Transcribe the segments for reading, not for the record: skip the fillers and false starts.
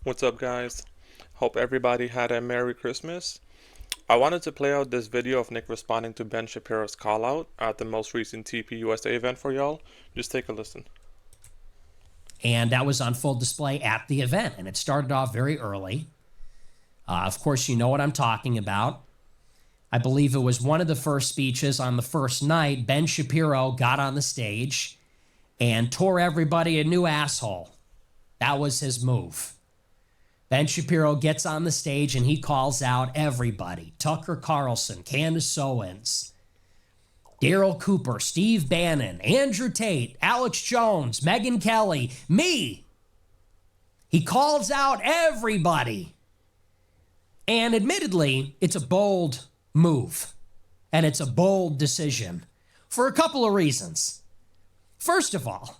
What's up, guys? Hope everybody had a Merry Christmas. I wanted to play out this video of Nick responding to Ben Shapiro's call out at the most recent TP USA event for y'all. Just take a listen. And that was on full display at the event, and it started off very early. Of course, you know what I'm talking about. I believe it was one of the first speeches on the first night. Ben Shapiro got on the stage and tore everybody a new asshole. That was his move. Ben Shapiro gets on the stage and he calls out everybody. Tucker Carlson, Candace Owens, Daryl Cooper, Steve Bannon, Andrew Tate, Alex Jones, Megyn Kelly, me. He calls out everybody. And admittedly, it's a bold move. And it's a bold decision for a couple of reasons. First of all,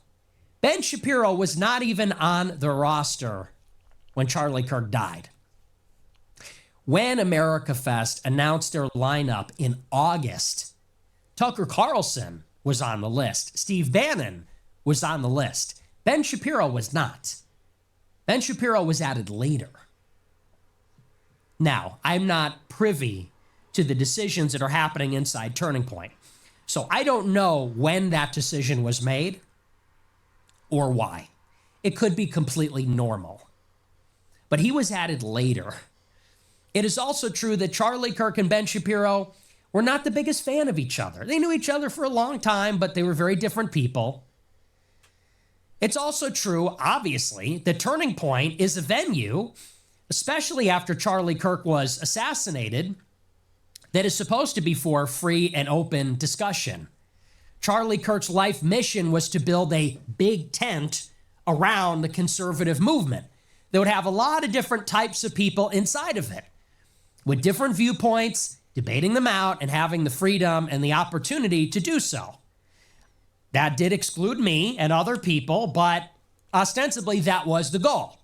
Ben Shapiro was not even on the roster when Charlie Kirk died. When America Fest announced their lineup in August, Tucker Carlson was on the list. Steve Bannon was on the list. Ben Shapiro was not. Ben Shapiro was added later. Now, I'm not privy to the decisions that are happening inside Turning Point. So I don't know when that decision was made or why. It could be completely normal. But he was added later. It is also true that Charlie Kirk and Ben Shapiro were not the biggest fan of each other. They knew each other for a long time, but they were very different people. It's also true, obviously, that Turning Point is a venue, especially after Charlie Kirk was assassinated, that is supposed to be for free and open discussion. Charlie Kirk's life mission was to build a big tent around the conservative movement that would have a lot of different types of people inside of it, with different viewpoints, debating them out, and having the freedom and the opportunity to do so. That did exclude me and other people, but ostensibly that was the goal.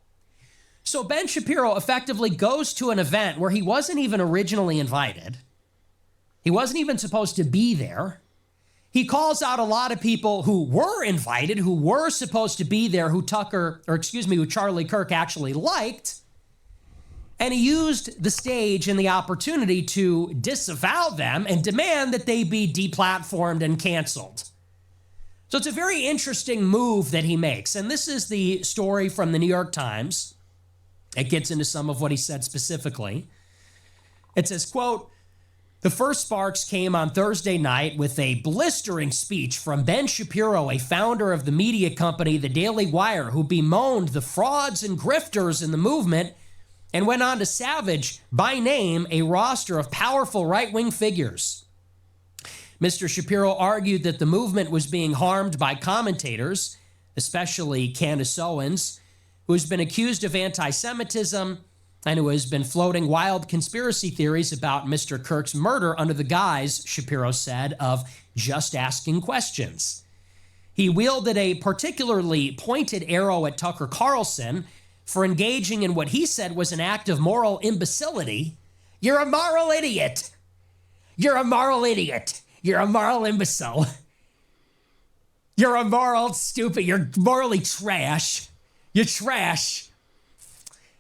So Ben Shapiro effectively goes to an event where he wasn't even originally invited. He wasn't even supposed to be there. He calls out a lot of people who were invited, who were supposed to be there, who Charlie Kirk actually liked. And he used the stage and the opportunity to disavow them and demand that they be deplatformed and canceled. So it's a very interesting move that he makes. And this is the story from the New York Times. It gets into some of what he said specifically. It says, quote, "The first sparks came on Thursday night with a blistering speech from Ben Shapiro, a founder of the media company The Daily Wire, who bemoaned the frauds and grifters in the movement and went on to savage, by name, a roster of powerful right-wing figures. Mr. Shapiro argued that the movement was being harmed by commentators, especially Candace Owens, who has been accused of anti-Semitism and who has been floating wild conspiracy theories about Mr. Kirk's murder under the guise, Shapiro said, of just asking questions. He wielded a particularly pointed arrow at Tucker Carlson for engaging in what he said was an act of moral imbecility. You're a moral idiot. You're a moral idiot. You're a moral imbecile. You're a moral stupid. You're morally trash. You're trash.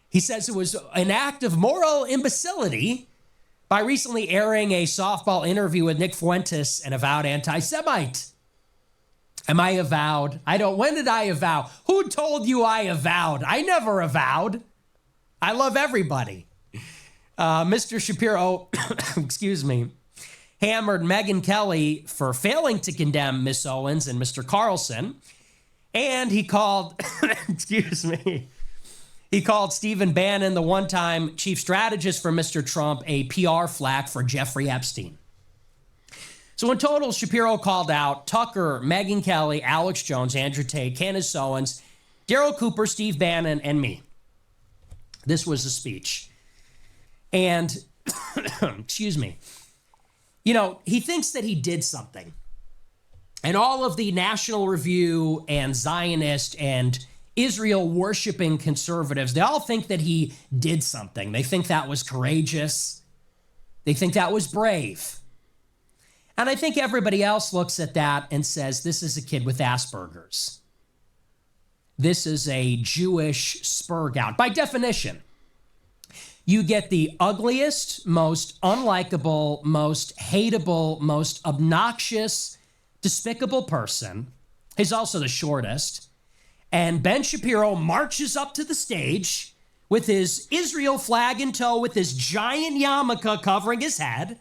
He says it was an act of moral imbecility by recently airing a softball interview with Nick Fuentes, an avowed anti-Semite. Am I avowed? When did I avow? Who told you I avowed? I never avowed. I love everybody. Mr. Shapiro, hammered Megyn Kelly for failing to condemn Miss Owens and Mr. Carlson. And he called, he called Stephen Bannon, the one-time chief strategist for Mr. Trump, a PR flack for Jeffrey Epstein. So in total, Shapiro called out Tucker, Megyn Kelly, Alex Jones, Andrew Tate, Candace Owens, Daryl Cooper, Steve Bannon, and me. This was the speech. And, he thinks that he did something. And all of the National Review and Zionist and Israel-worshiping conservatives, they all think that he did something. They think that was courageous. They think that was brave. And I think everybody else looks at that and says, this is a kid with Asperger's. this is a Jewish spur gout. By definition, you get the ugliest, most unlikable, most hateable, most obnoxious, despicable person. He's also the shortest. And Ben Shapiro marches up to the stage with his Israel flag in tow, with his giant yarmulke covering his head.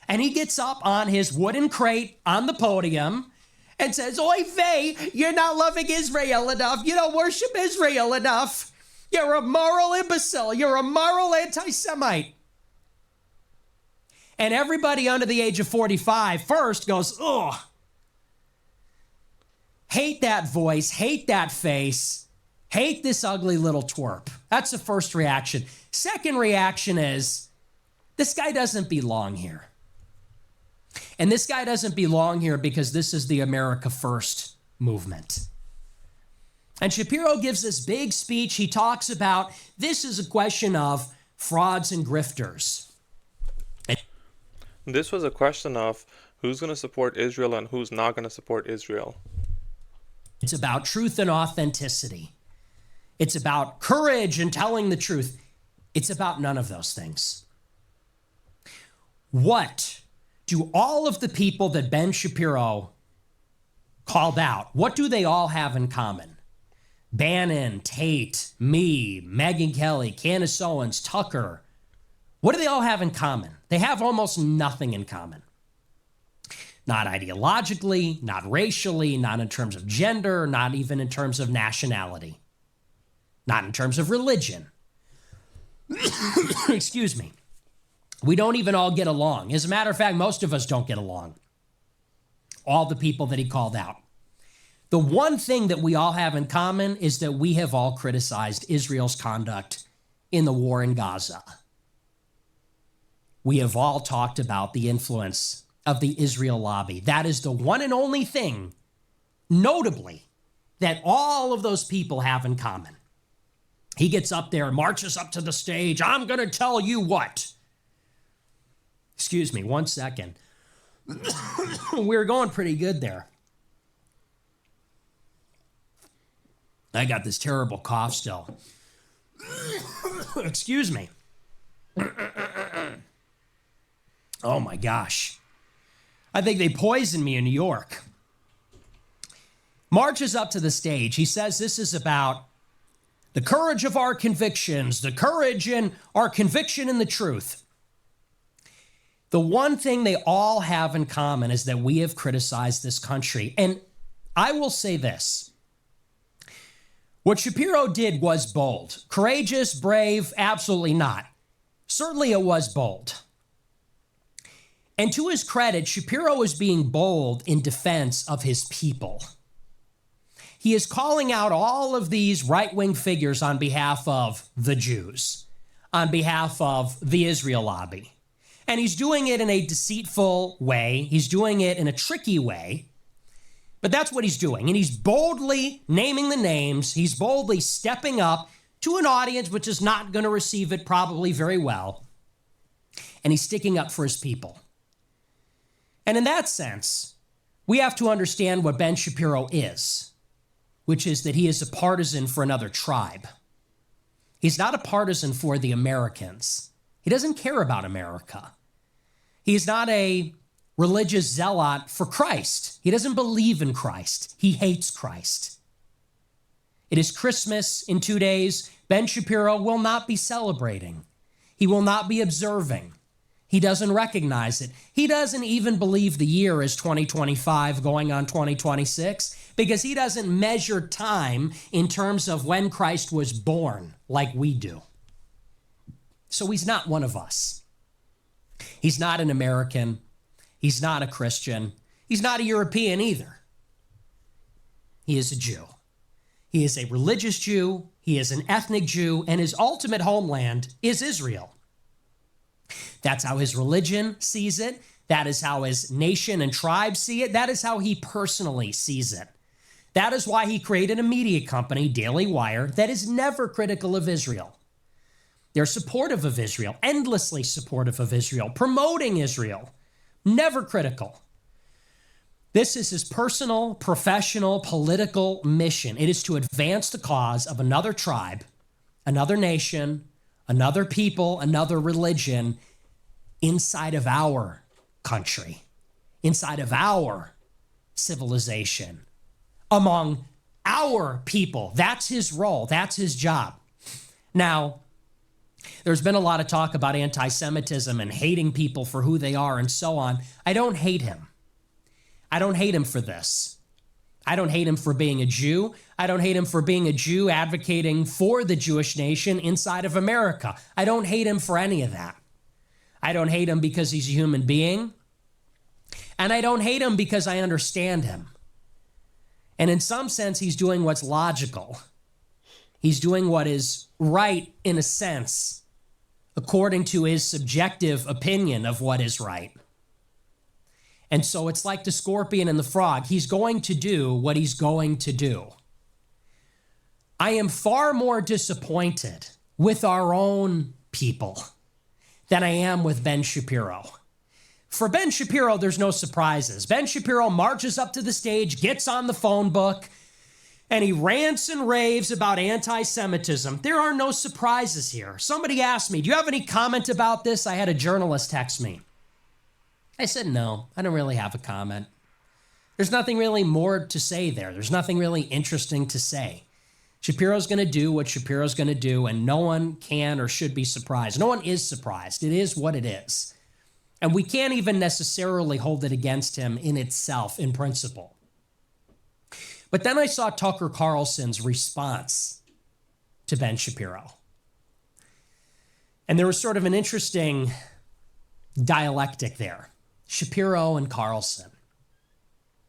And he gets up on his wooden crate on the podium and says, "Oy vey, you're not loving Israel enough. You don't worship Israel enough. You're a moral imbecile. You're a moral anti-Semite." And everybody under the age of 45 first goes, "Ugh. Hate that voice, hate that face, hate this ugly little twerp." That's the first reaction. Second reaction is, this guy doesn't belong here. And this guy doesn't belong here because this is the America First movement. And Shapiro gives this big speech. He talks about this is a question of frauds and grifters. This was a question of who's going to support Israel and who's not going to support Israel. It's about truth and authenticity. It's about courage and telling the truth. It's about none of those things. What do all of the people that Ben Shapiro called out, what do they all have in common? Bannon, Tate, me, Megyn Kelly, Candace Owens, Tucker. What do they all have in common? They have almost nothing in common. Not ideologically, not racially, not in terms of gender, not even in terms of nationality, not in terms of religion. Excuse me. We don't even all get along. As a matter of fact, most of us don't get along. All the people that he called out. The one thing that we all have in common is that we have all criticized Israel's conduct in the war in Gaza. We have all talked about the influence of the Israel lobby. That is the one and only thing, notably, that all of those people have in common. He gets up there and marches up to the stage. "I'm going to tell you what." Excuse me, 1 second. We were going pretty good there. I got this terrible cough still. Excuse me. Oh my gosh. I think they poisoned me in New York. Marches up to the stage. He says this is about the courage of our convictions, the courage in our conviction in the truth. The one thing they all have in common is that we have criticized this country. And I will say this. What Shapiro did was bold. Courageous, brave, absolutely not. Certainly it was bold. And to his credit, Shapiro is being bold in defense of his people. He is calling out all of these right-wing figures on behalf of the Jews, on behalf of the Israel lobby. And he's doing it in a deceitful way. He's doing it in a tricky way. But that's what he's doing. And he's boldly naming the names. He's boldly stepping up to an audience which is not going to receive it probably very well. And he's sticking up for his people. And in that sense, we have to understand what Ben Shapiro is, which is that he is a partisan for another tribe. He's not a partisan for the Americans. He doesn't care about America. He's not a religious zealot for Christ. He doesn't believe in Christ. He hates Christ. It is Christmas in 2 days. Ben Shapiro will not be celebrating. He will not be observing. He doesn't recognize it. He doesn't even believe the year is 2025 going on 2026 because he doesn't measure time in terms of when Christ was born like we do. So he's not one of us. He's not an American. He's not a Christian. He's not a European either. He is a Jew. He is a religious Jew. He is an ethnic Jew, and his ultimate homeland is Israel. That's how his religion sees it. That is how his nation and tribe see it. That is how he personally sees it. That is why he created a media company, Daily Wire, that is never critical of Israel. They're supportive of Israel, endlessly supportive of Israel, promoting Israel, never critical. This is his personal, professional, political mission. It is to advance the cause of another tribe, another nation, another people, another religion inside of our country, inside of our civilization, among our people. That's his role. That's his job. Now, there's been a lot of talk about anti-Semitism and hating people for who they are and so on. I don't hate him. I don't hate him for this. I don't hate him for being a Jew. I don't hate him for being a Jew advocating for the Jewish nation inside of America. I don't hate him for any of that. I don't hate him because he's a human being. And I don't hate him because I understand him. And in some sense, he's doing what's logical. He's doing what is right in a sense, according to his subjective opinion of what is right. And so it's like the scorpion and the frog. He's going to do what he's going to do. I am far more disappointed with our own people than I am with Ben Shapiro. For Ben Shapiro, there's no surprises. Ben Shapiro marches up to the stage, gets on the phone book, and he rants and raves about anti-Semitism. There are no surprises here. Somebody asked me, do you have any comment about this? I had a journalist text me. I said, no, I don't really have a comment. There's nothing really more to say there. There's nothing really interesting to say. Shapiro's going to do what Shapiro's going to do, and no one can or should be surprised. No one is surprised. It is what it is. And we can't even necessarily hold it against him in itself, in principle. But then I saw Tucker Carlson's response to Ben Shapiro. And there was sort of an interesting dialectic there. Shapiro and Carlson.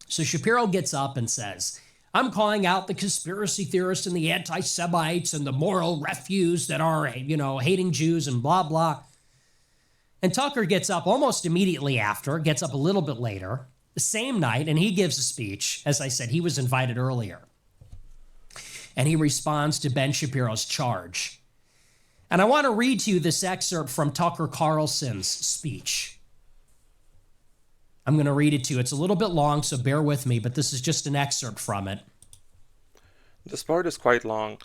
So Shapiro gets up and says, I'm calling out the conspiracy theorists and the anti-Semites and the moral refuse that are, hating Jews and blah, blah. And Tucker gets up almost immediately after, gets up a little bit later, the same night, and he gives a speech. As I said, he was invited earlier. And he responds to Ben Shapiro's charge. And I want to read to you this excerpt from Tucker Carlson's speech. I'm going to read it to you. It's a little bit long, so bear with me, but this is just an excerpt from it. This part is quite long,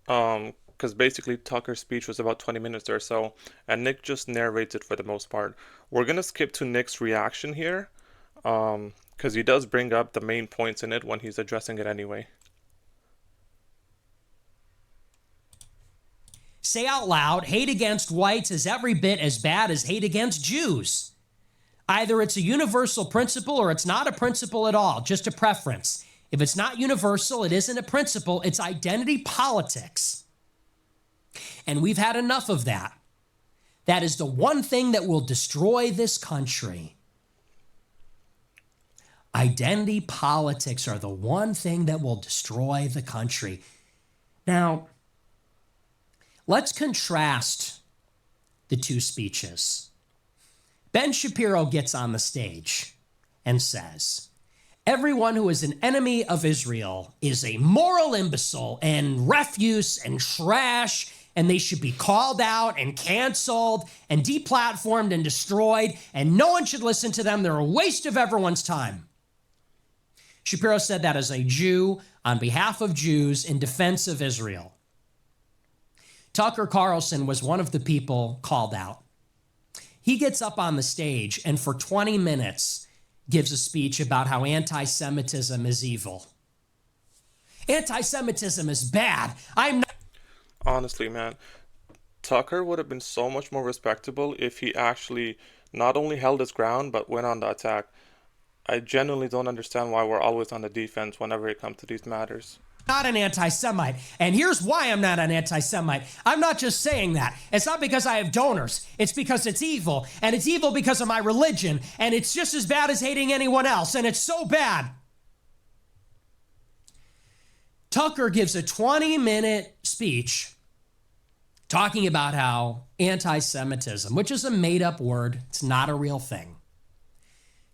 because basically Tucker's speech was about 20 minutes or so, and Nick just narrates it for the most part. We're going to skip to Nick's reaction here, because he does bring up the main points in it when he's addressing it anyway. Say out loud, hate against whites is every bit as bad as hate against Jews. Either it's a universal principle or it's not a principle at all, just a preference. If it's not universal, it isn't a principle, it's identity politics. And we've had enough of that. That is the one thing that will destroy this country. Identity politics are the one thing that will destroy the country. Now, let's contrast the two speeches. Ben Shapiro gets on the stage and says, everyone who is an enemy of Israel is a moral imbecile and refuse and trash, and they should be called out and canceled and deplatformed and destroyed, and no one should listen to them. They're a waste of everyone's time. Shapiro said that as a Jew on behalf of Jews in defense of Israel. Tucker Carlson was one of the people called out. He gets up on the stage and for 20 minutes gives a speech about how anti-Semitism is evil. Anti-Semitism is bad. Honestly, man, Tucker would have been so much more respectable if he actually not only held his ground, but went on the attack. I genuinely don't understand why we're always on the defense whenever it comes to these matters. Not an anti-Semite. And here's why I'm not an anti-Semite. I'm not just saying that. It's not because I have donors. It's because it's evil. And it's evil because of my religion. And it's just as bad as hating anyone else. And it's so bad. Tucker gives a 20-minute speech talking about how anti-Semitism, which is a made-up word, it's not a real thing,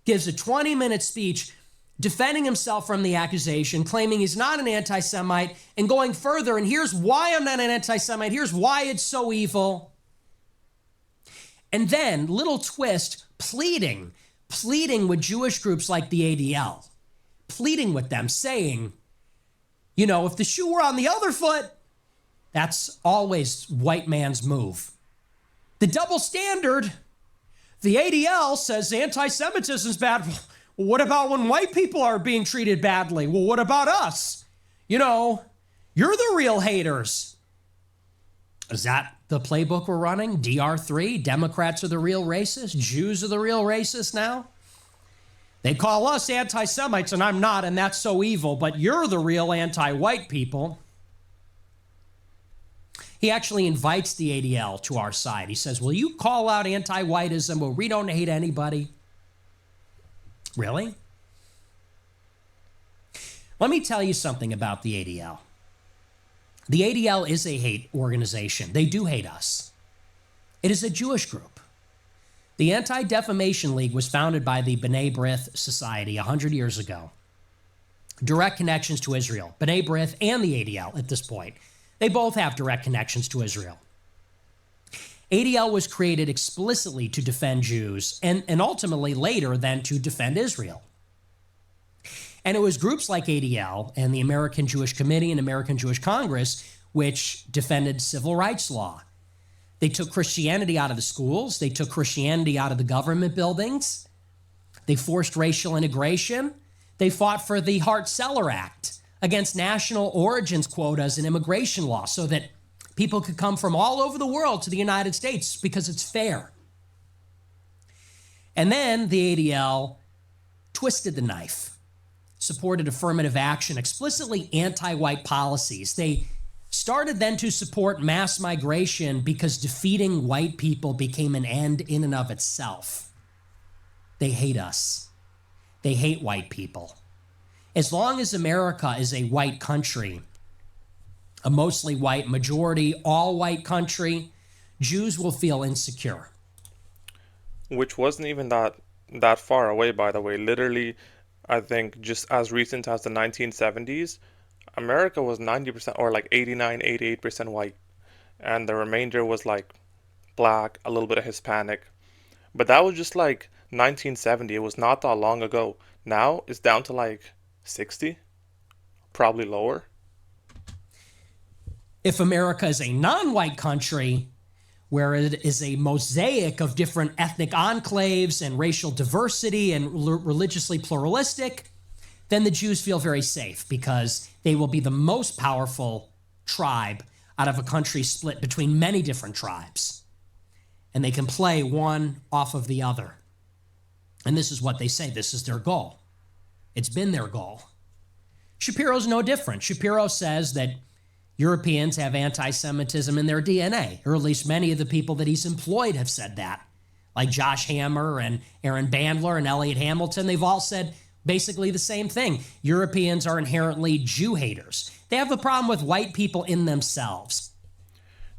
gives a 20-minute speech defending himself from the accusation, claiming he's not an anti-Semite, and going further, and here's why I'm not an anti-Semite, here's why it's so evil. And then, little twist, pleading pleading with Jewish groups like the ADL, pleading with them, saying, you know, if the shoe were on the other foot, that's always white man's move. The double standard, the ADL says anti-Semitism is bad. Well, what about when white people are being treated badly? Well, what about us? You know, you're the real haters. Is that the playbook we're running? DR3, Democrats are the real racists, Jews are the real racists now? They call us anti-Semites and I'm not, and that's so evil, but you're the real anti-white people. He actually invites the ADL to our side. He says, will you call out anti-whiteism where we don't hate anybody? Really? Let me tell you something about the ADL. The ADL is a hate organization. They do hate us. It is a Jewish group. The Anti-Defamation League was founded by the B'nai B'rith Society 100 years ago. Direct connections to Israel. B'nai B'rith and the ADL at this point. They both have direct connections to Israel. ADL was created explicitly to defend Jews and ultimately later then to defend Israel. And it was groups like ADL and the American Jewish Committee and American Jewish Congress which defended civil rights law. They took Christianity out of the schools. They took Christianity out of the government buildings. They forced racial integration. They fought for the Hart-Celler Act against national origins quotas in immigration law so that people could come from all over the world to the United States because it's fair. And then the ADL twisted the knife, supported affirmative action, explicitly anti-white policies. They started then to support mass migration because defeating white people became an end in and of itself. They hate us. They hate white people. As long as America is a white country, a mostly white majority, all white country, Jews will feel insecure. Which wasn't even that far away, by the way. Literally, I think just as recent as the 1970s, America was 90% or like 89, 88% white. And the remainder was like black, a little bit of Hispanic. But that was just like 1970. It was not that long ago. Now it's down to like 60, probably lower. If America is a non-white country, where it is a mosaic of different ethnic enclaves and racial diversity and religiously pluralistic, then the Jews feel very safe because they will be the most powerful tribe out of a country split between many different tribes. And they can play one off of the other. And this is what they say. This is their goal. It's been their goal. Shapiro's no different. Shapiro says that Europeans have anti-Semitism in their DNA, or at least many of the people that he's employed have said that. Like Josh Hammer and Aaron Bandler and Elliot Hamilton, they've all said basically the same thing. Europeans are inherently Jew haters. They have a problem with white people in themselves.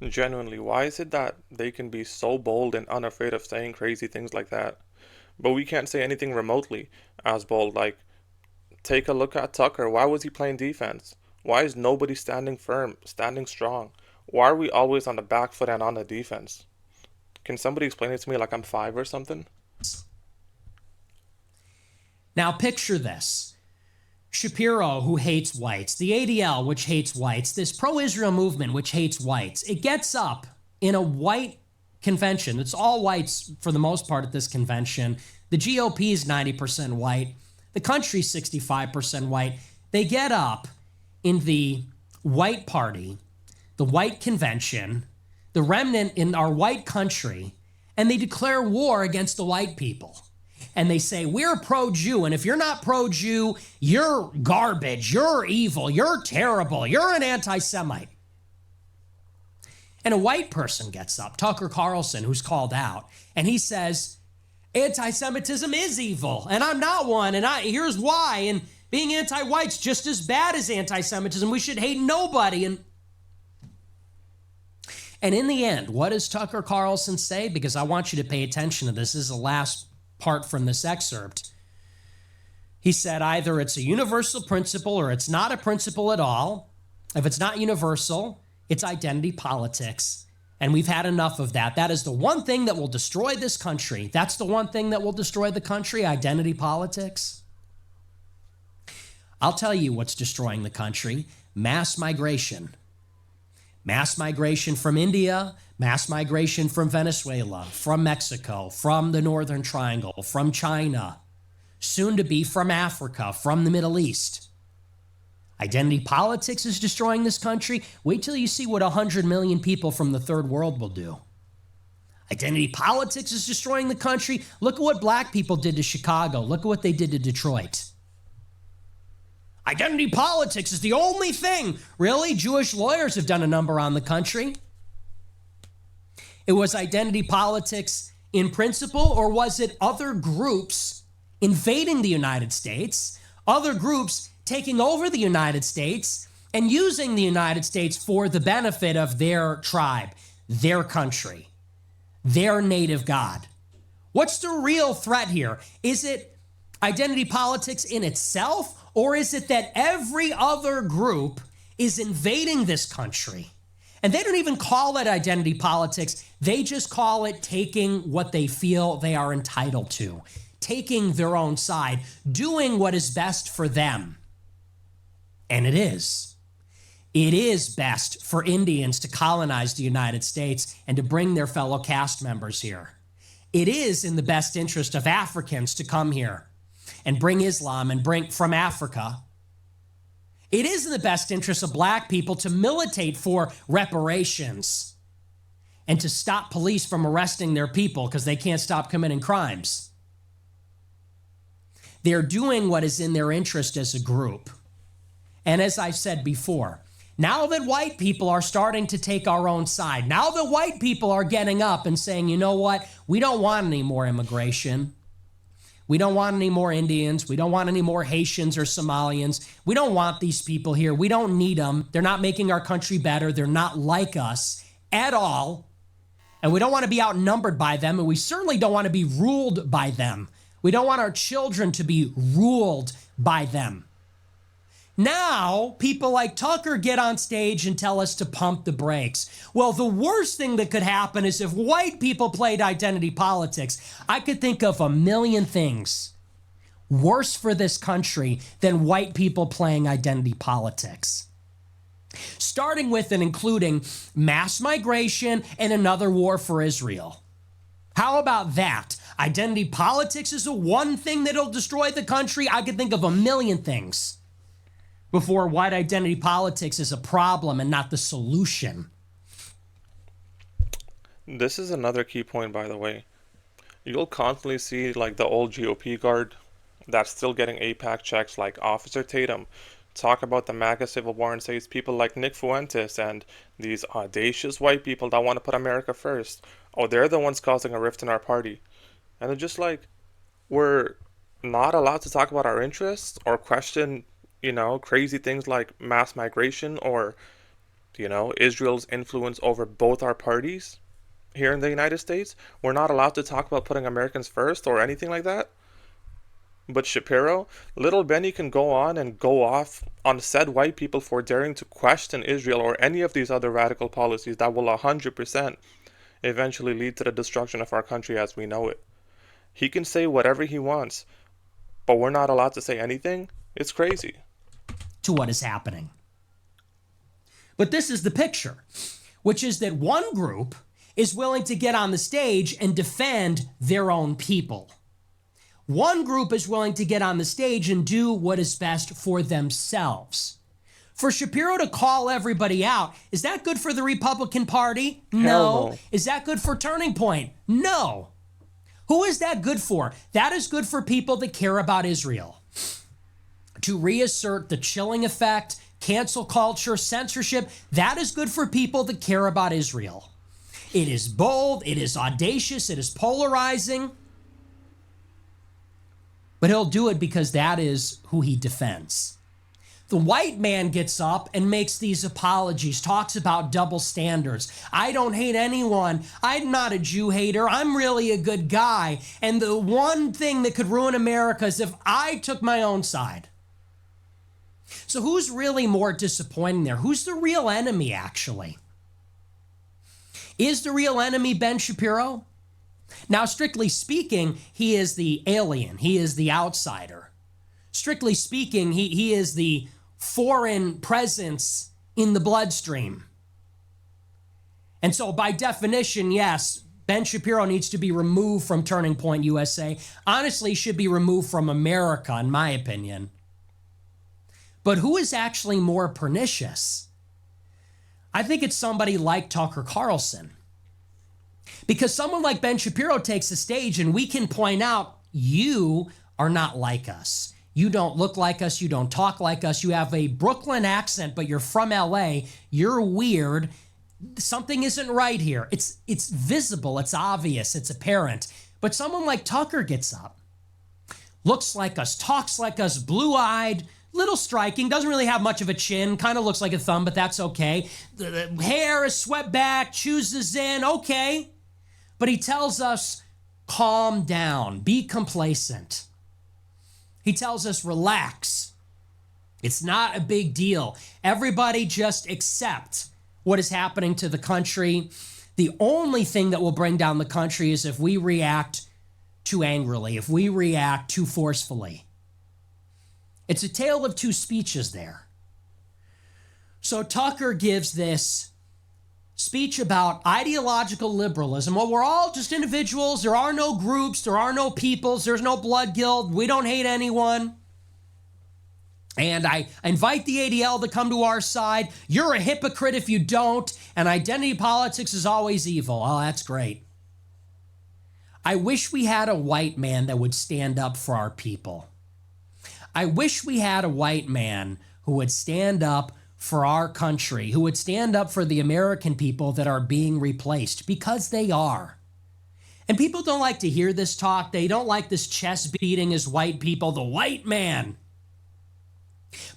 Genuinely, why is it that they can be so bold and unafraid of saying crazy things like that, but we can't say anything remotely as bold? Like, take a look at Tucker. Why was he playing defense? Why is nobody standing firm, standing strong? Why are we always on the back foot and on the defense? Can somebody explain it to me like I'm 5 or something? Now picture this. Shapiro, who hates whites, the ADL, which hates whites, this pro-Israel movement, which hates whites, it gets up in a white convention. It's all whites for the most part at this convention. The GOP is 90% white. The country's 65% white. They get up in the white party, the white convention, the remnant in our white country, and they declare war against the white people. And they say, we're pro-Jew, and if you're not pro-Jew, you're garbage, you're evil, you're terrible, you're an anti-Semite. And a white person gets up, Tucker Carlson, who's called out, and he says, anti-Semitism is evil, and I'm not one, and here's why, and being anti-white's just as bad as anti-Semitism. We should hate nobody. And in the end, what does Tucker Carlson say? Because I want you to pay attention to this. This is the last part from this excerpt. He said either it's a universal principle or it's not a principle at all. If it's not universal, it's identity politics. And we've had enough of that. That is the one thing that will destroy this country. That's the one thing that will destroy the country, identity politics. I'll tell you what's destroying the country: mass migration. Mass migration from India, mass migration from Venezuela, from Mexico, from the Northern Triangle, from China, soon to be from Africa, from the Middle East. Identity politics is destroying this country. Wait till you see what 100 million people from the third world will do. Identity politics is destroying the country. Look at what black people did to Chicago. Look at what they did to Detroit. Identity politics is the only thing. Really? Jewish lawyers have done a number on the country. It was identity politics in principle, or was it other groups invading the United States, other groups taking over the United States and using the United States for the benefit of their tribe, their country, their native God? What's the real threat here? Is it identity politics in itself, or is it that every other group is invading this country? And they don't even call it identity politics. They just call it taking what they feel they are entitled to, taking their own side, doing what is best for them. And it is. It is best for Indians to colonize the United States and to bring their fellow caste members here. It is in the best interest of Africans to come here and bring Islam and bring from Africa. It is in the best interest of black people to militate for reparations and to stop police from arresting their people because they can't stop committing crimes. They're doing what is in their interest as a group. And as I've said before, now that white people are starting to take our own side, now that white people are getting up and saying, you know what, we don't want any more immigration. We don't want any more Indians. We don't want any more Haitians or Somalians. We don't want these people here. We don't need them. They're not making our country better. They're not like us at all. And we don't want to be outnumbered by them. And we certainly don't want to be ruled by them. We don't want our children to be ruled by them. Now, people like Tucker get on stage and tell us to pump the brakes. Well, the worst thing that could happen is if white people played identity politics. I could think of a million things worse for this country than white people playing identity politics. Starting with and including mass migration and another war for Israel. How about that? Identity politics is the one thing that'll destroy the country. I could think of a million things before white identity politics is a problem and not the solution. This is another key point, by the way. You'll constantly see like the old GOP guard that's still getting APAC checks, like Officer Tatum, talk about the MAGA civil war and say it's people like Nick Fuentes and these audacious white people that want to put America first. Oh, they're the ones causing a rift in our party. And they're just like, we're not allowed to talk about our interests or question, crazy things like mass migration or, Israel's influence over both our parties here in the United States. We're not allowed to talk about putting Americans first or anything like that. But Shapiro, little Benny can go on and go off on said white people for daring to question Israel or any of these other radical policies that will 100% eventually lead to the destruction of our country as we know it. He can say whatever he wants, but we're not allowed to say anything. It's crazy. To what is happening. But this is the picture, which is that one group is willing to get on the stage and defend their own people. One group is willing to get on the stage and do what is best for themselves. For Shapiro to call everybody out, is that good for the Republican Party? No. Is that good for Turning Point? No. Who is that good for? That is good for people that care about Israel. To reassert the chilling effect, cancel culture, censorship, that is good for people that care about Israel. It is bold, it is audacious, it is polarizing. But he'll do it because that is who he defends. The white man gets up and makes these apologies, talks about double standards. I don't hate anyone. I'm not a Jew hater. I'm really a good guy. And the one thing that could ruin America is if I took my own side. So who's really more disappointing there? Who's the real enemy, actually? Is the real enemy Ben Shapiro? Now, strictly speaking, he is the alien. He is the outsider. Strictly speaking, he is the foreign presence in the bloodstream. And so by definition, yes, Ben Shapiro needs to be removed from Turning Point USA. Honestly, should be removed from America, in my opinion. But who is actually more pernicious? I think it's somebody like Tucker Carlson. Because someone like Ben Shapiro takes the stage and we can point out, you are not like us. You don't look like us. You don't talk like us. You have a Brooklyn accent, but you're from LA. You're weird. Something isn't right here. It's visible. It's obvious. It's apparent. But someone like Tucker gets up, looks like us, talks like us, blue-eyed, little striking, doesn't really have much of a chin, kind of looks like a thumb, but that's okay. The hair is swept back, chooses in, okay. But he tells us, calm down, be complacent. He tells us, relax. It's not a big deal. Everybody just accept what is happening to the country. The only thing that will bring down the country is if we react too angrily, if we react too forcefully. It's a tale of two speeches there. So Tucker gives this speech about ideological liberalism. Well, we're all just individuals. There are no groups. There are no peoples. There's no blood guild. We don't hate anyone. And I invite the ADL to come to our side. You're a hypocrite if you don't. And identity politics is always evil. Oh, that's great. I wish we had a white man that would stand up for our people. I wish we had a white man who would stand up for our country, who would stand up for the American people that are being replaced, because they are. And people don't like to hear this talk. They don't like this chest beating as white people, the white man.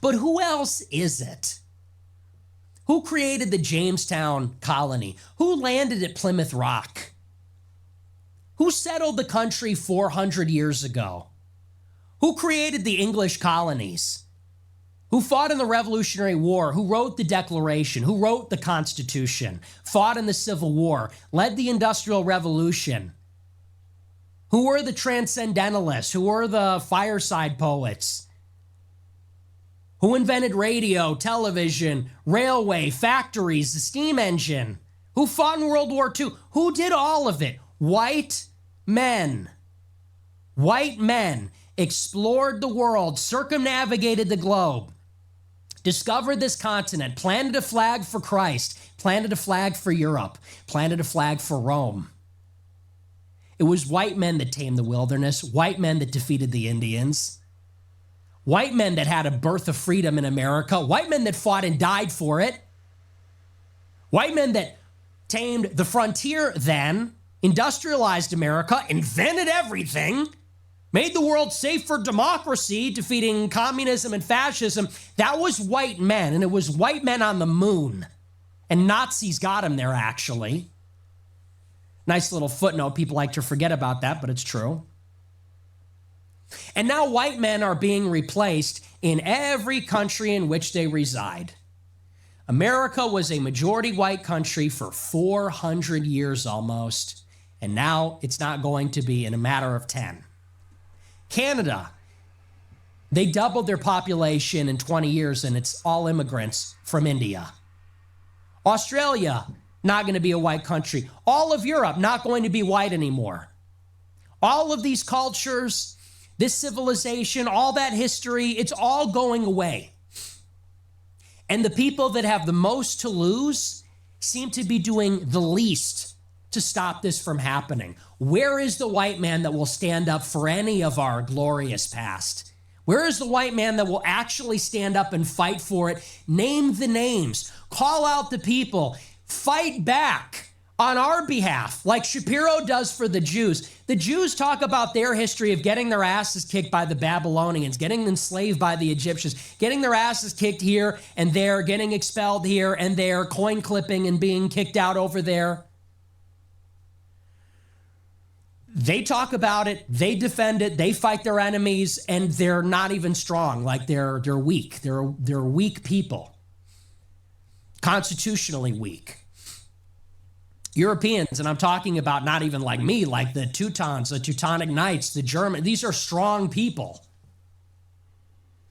But who else is it? Who created the Jamestown colony? Who landed at Plymouth Rock? Who settled the country 400 years ago? Who created the English colonies? Who fought in the Revolutionary War? Who wrote the Declaration? Who wrote the Constitution? Fought in the Civil War? Led the Industrial Revolution? Who were the Transcendentalists? Who were the fireside poets? Who invented radio, television, railway, factories, the steam engine? Who fought in World War II? Who did all of it? White men. White men explored the world, circumnavigated the globe, discovered this continent, planted a flag for Christ, planted a flag for Europe, planted a flag for Rome. It was white men that tamed the wilderness, white men that defeated the Indians, white men that had a birth of freedom in America, white men that fought and died for it, white men that tamed the frontier then, industrialized America, invented everything, made the world safe for democracy, defeating communism and fascism. That was white men, and it was white men on the moon. And Nazis got them there, actually. Nice little footnote. People like to forget about that, but it's true. And now white men are being replaced in every country in which they reside. America was a majority white country for 400 years almost, and now it's not going to be in a matter of 10. Canada, they doubled their population in 20 years, and it's all immigrants from India. Australia, not going to be a white country. All of Europe, not going to be white anymore. All of these cultures, this civilization, all that history, it's all going away. And the people that have the most to lose seem to be doing the least to stop this from happening. Where is the white man that will stand up for any of our glorious past? Where is the white man that will actually stand up and fight for it? Name the names. Call out the people. Fight back on our behalf, like Shapiro does for the Jews. The Jews talk about their history of getting their asses kicked by the Babylonians, getting enslaved by the Egyptians, getting their asses kicked here and there, getting expelled here and there, coin clipping and being kicked out over there. They talk about it, they defend it, they fight their enemies, and they're not even strong. Like they're weak. They're weak people. Constitutionally weak. Europeans, and I'm talking about not even like me, like the Teutons, the Teutonic Knights, the German, these are strong people.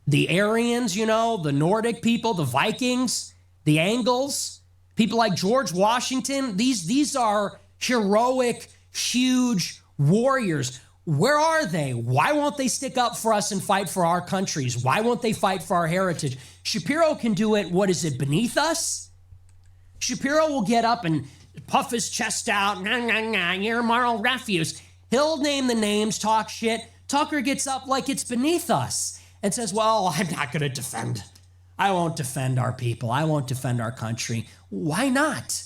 The Aryans, you know, the Nordic people, the Vikings, the Angles, people like George Washington, these are heroic, huge warriors. Where are they? Why won't they stick up for us and fight for our countries? Why won't they fight for our heritage? Shapiro can do it. What is it, beneath us? Shapiro will get up and puff his chest out. Nah, nah, nah, you're moral refuse. He'll name the names, talk shit. Tucker gets up like it's beneath us and says, well, I'm not going to defend. I won't defend our people. I won't defend our country. Why not?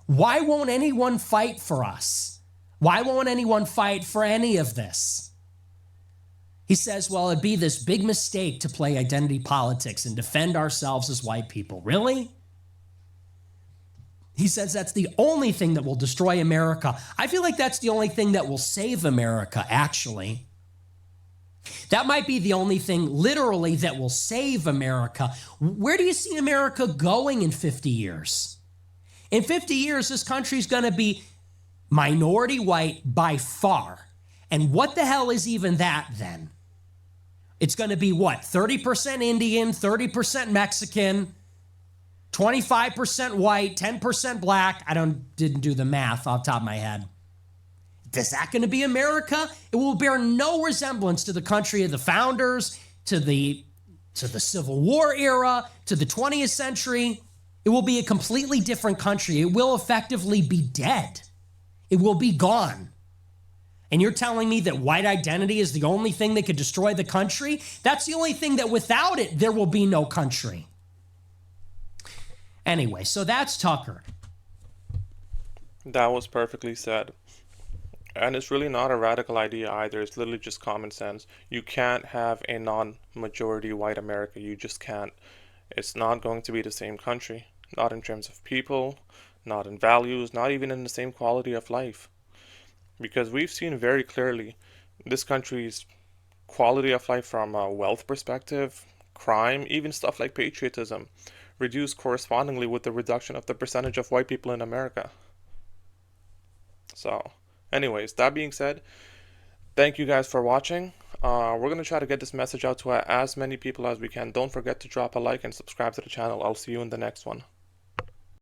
Why won't anyone fight for us? Why won't anyone fight for any of this? He says, well, it'd be this big mistake to play identity politics and defend ourselves as white people. Really? He says that's the only thing that will destroy America. I feel like that's the only thing that will save America, actually. That might be the only thing, literally, that will save America. Where do you see America going in 50 years? In 50 years, this country's going to be minority white by far. And what the hell is even that then? It's going to be what? 30% Indian, 30% Mexican, 25% white, 10% black. I didn't do the math off the top of my head. Is that going to be America? It will bear no resemblance to the country of the founders, to the Civil War era, to the 20th century. It will be a completely different country. It will effectively be dead. It will be gone. And you're telling me that white identity is the only thing that could destroy the country? That's the only thing that without it, there will be no country. Anyway, so that's Tucker. That was perfectly said. And it's really not a radical idea either. It's literally just common sense. You can't have a non-majority white America. You just can't. It's not going to be the same country. Not in terms of people, not in values, not even in the same quality of life. Because we've seen very clearly this country's quality of life from a wealth perspective, crime, even stuff like patriotism, reduced correspondingly with the reduction of the percentage of white people in America. So, anyways, that being said, thank you guys for watching. We're going to try to get this message out to as many people as we can. Don't forget to drop a like and subscribe to the channel. I'll see you in the next one.